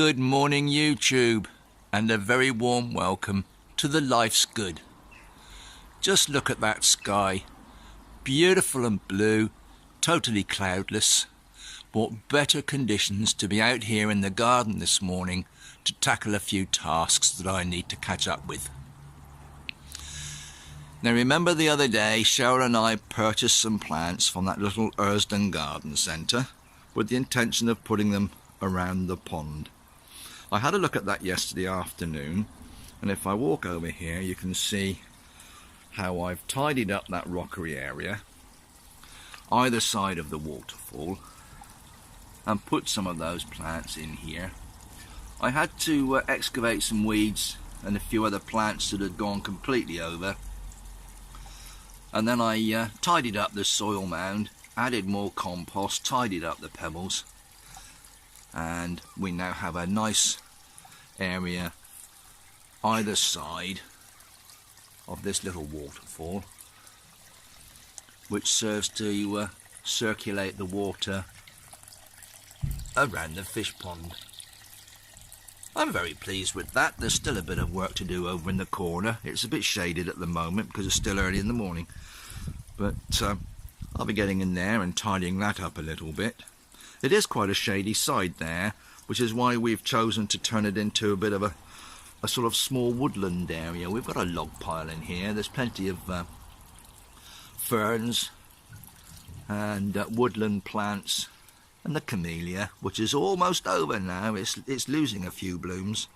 Good morning, YouTube, and a very warm welcome to the Life's Good. Just look at that sky, beautiful and blue, totally cloudless. What better conditions to be out here in the garden this morning to tackle a few tasks that I need to catch up with. Now remember the other day Cheryl and I purchased some plants from that little Ursden garden centre with the intention of putting them around the pond. I had a look at that yesterday afternoon, and if I walk over here you can see how I've tidied up that rockery area either side of the waterfall and put some of those plants in here. I had to excavate some weeds and a few other plants that had gone completely over, and then I tidied up the soil mound, added more compost, tidied up the pebbles, and we now have a nice area either side of this little waterfall, which serves to circulate the water around the fish pond. I'm very pleased with that. There's still a bit of work to do over in the corner. It's a bit shaded at the moment because it's still early in the morning, but I'll be getting in there and tidying that up a little bit. It is quite a shady side there, which is why we've chosen to turn it into a bit of a sort of small woodland area. We've got a log pile in here. There's plenty of ferns and woodland plants, and the camellia, which is almost over now. It's losing a few blooms,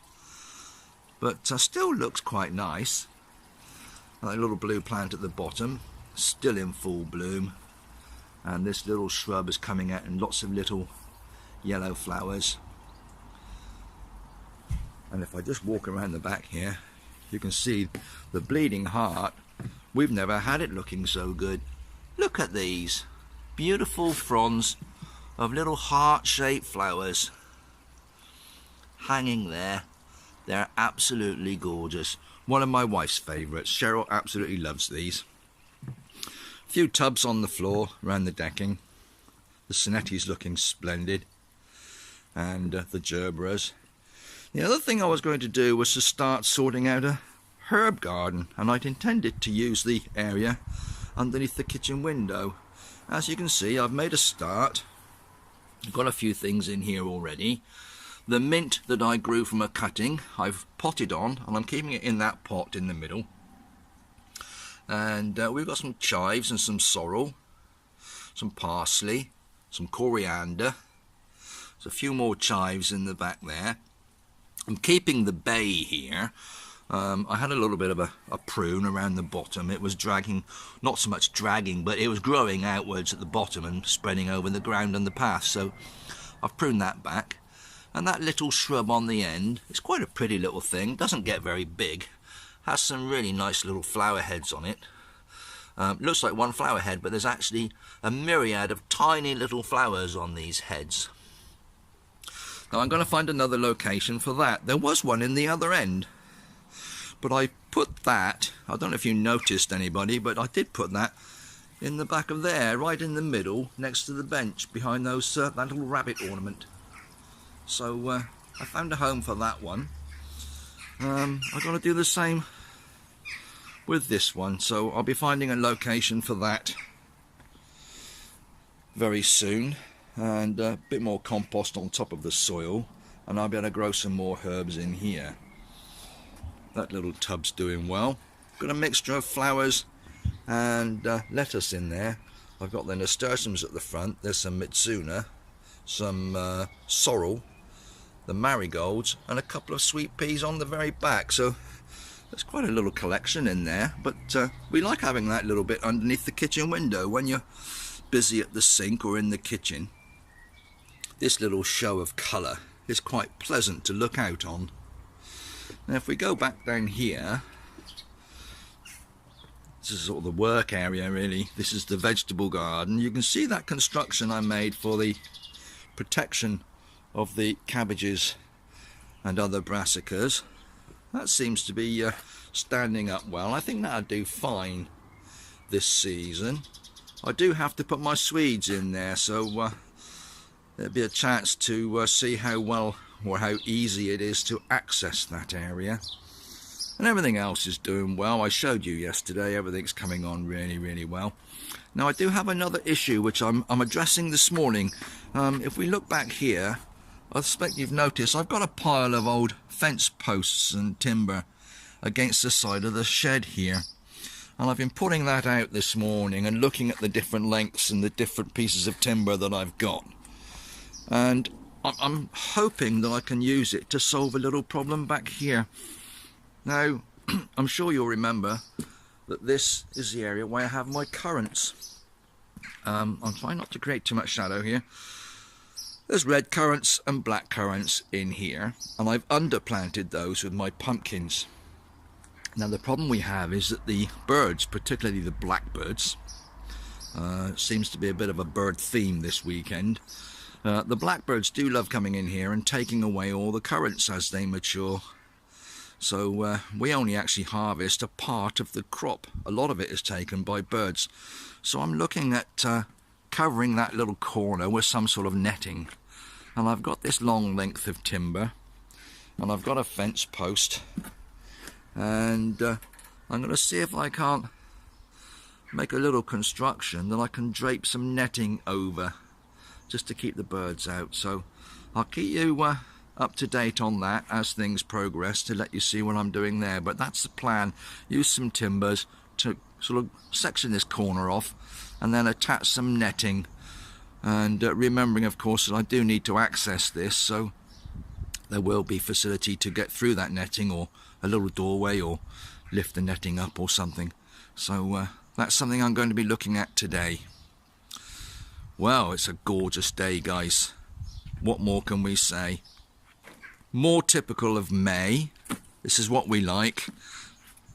but still looks quite nice. And that little blue plant at the bottom, still in full bloom. And this little shrub is coming out in lots of little yellow flowers. And if I just walk around the back here, you can see the bleeding heart. We've never had it looking so good. Look at these beautiful fronds of little heart-shaped flowers hanging there. They're absolutely gorgeous. One of my wife's favourites. Cheryl absolutely loves these. A few tubs on the floor around the decking. The Sonetti's looking splendid, and the gerberas. The other thing I was going to do was to start sorting out a herb garden, and I'd intended to use the area underneath the kitchen window. As you can see, I've made a start. I've got a few things in here already. The mint that I grew from a cutting I've potted on, and I'm keeping it in that pot in the middle. And we've got some chives and some sorrel, some parsley, some coriander. There's a few more chives in the back there. I'm keeping the bay here. I had a little bit of a prune around the bottom. It was dragging, not so much dragging, but it was growing outwards at the bottom and spreading over the ground and the path. So I've pruned that back. And that little shrub on the end, it's quite a pretty little thing. Doesn't get very big. Has some really nice little flower heads on it. Looks like one flower head, but there's actually a myriad of tiny little flowers on these heads. Now I'm going to find another location for that. There was one in the other end, but I put that, I don't know if you noticed, anybody, but I did put that in the back of there, right in the middle, next to the bench, behind those that little rabbit ornament. So I found a home for that one. I've got to do the same with this one, so I'll be finding a location for that very soon, and a bit more compost on top of the soil, and I'll be able to grow some more herbs in here. That little tub's doing well. Got a mixture of flowers and lettuce in there. I've got the nasturtiums at the front, there's some mitsuna, some sorrel, the marigolds, and a couple of sweet peas on the very back. So there's quite a little collection in there, but we like having that little bit underneath the kitchen window when you're busy at the sink or in the kitchen. This little show of colour is quite pleasant to look out on. Now if we go back down here, this is sort of the work area really. This is the vegetable garden. You can see that construction I made for the protection of the cabbages and other brassicas. That seems to be standing up well. I think that'll do fine this season. I do have to put my Swedes in there, so there'll be a chance to see how well or how easy it is to access that area. And everything else is doing well. I showed you yesterday, everything's coming on really, really well. Now I do have another issue which I'm addressing this morning. If we look back here, I suspect you've noticed I've got a pile of old fence posts and timber against the side of the shed here. And I've been putting that out this morning and looking at the different lengths and the different pieces of timber that I've got. And I'm hoping that I can use it to solve a little problem back here. Now, I'm sure you'll remember that this is the area where I have my currants. I'm trying not to create too much shadow here. There's red currants and black currants in here, and I've underplanted those with my pumpkins. Now the problem we have is that the birds, particularly the blackbirds, seems to be a bit of a bird theme this weekend. The blackbirds do love coming in here and taking away all the currants as they mature. So we only actually harvest a part of the crop. A lot of it is taken by birds. So I'm looking at covering that little corner with some sort of netting. And I've got this long length of timber, and I've got a fence post, and I'm going to see if I can't make a little construction that I can drape some netting over just to keep the birds out. So I'll keep you up to date on that as things progress to let you see what I'm doing there. But that's the plan. Use some timbers to sort of section this corner off and then attach some netting, and remembering of course that I do need to access this, so there will be facility to get through that netting, or a little doorway, or lift the netting up or something. So that's something I'm going to be looking at today. Well, it's a gorgeous day, guys. What more can we say? More typical of May. This is what we like.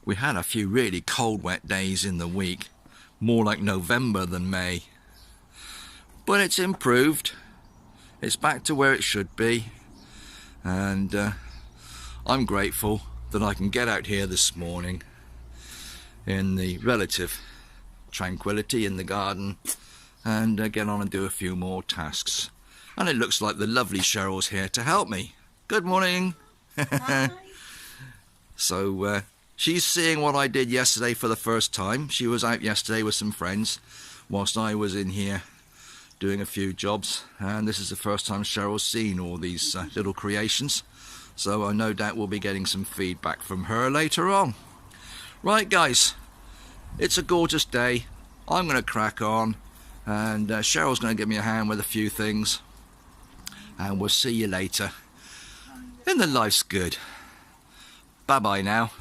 We had a few really cold, wet days in the week. More like November than May. But it's improved. It's back to where it should be. And I'm grateful that I can get out here this morning in the relative tranquility in the garden and get on and do a few more tasks. And it looks like the lovely Cheryl's here to help me. Good morning. Hi. So she's seeing what I did yesterday for the first time. She was out yesterday with some friends whilst I was in here doing a few jobs, and this is the first time Cheryl's seen all these little creations. So I no doubt we'll be getting some feedback from her later on. Right guys, it's a gorgeous day. I'm going to crack on, and Cheryl's going to give me a hand with a few things, and we'll see you later in the Life's Good. Bye bye now.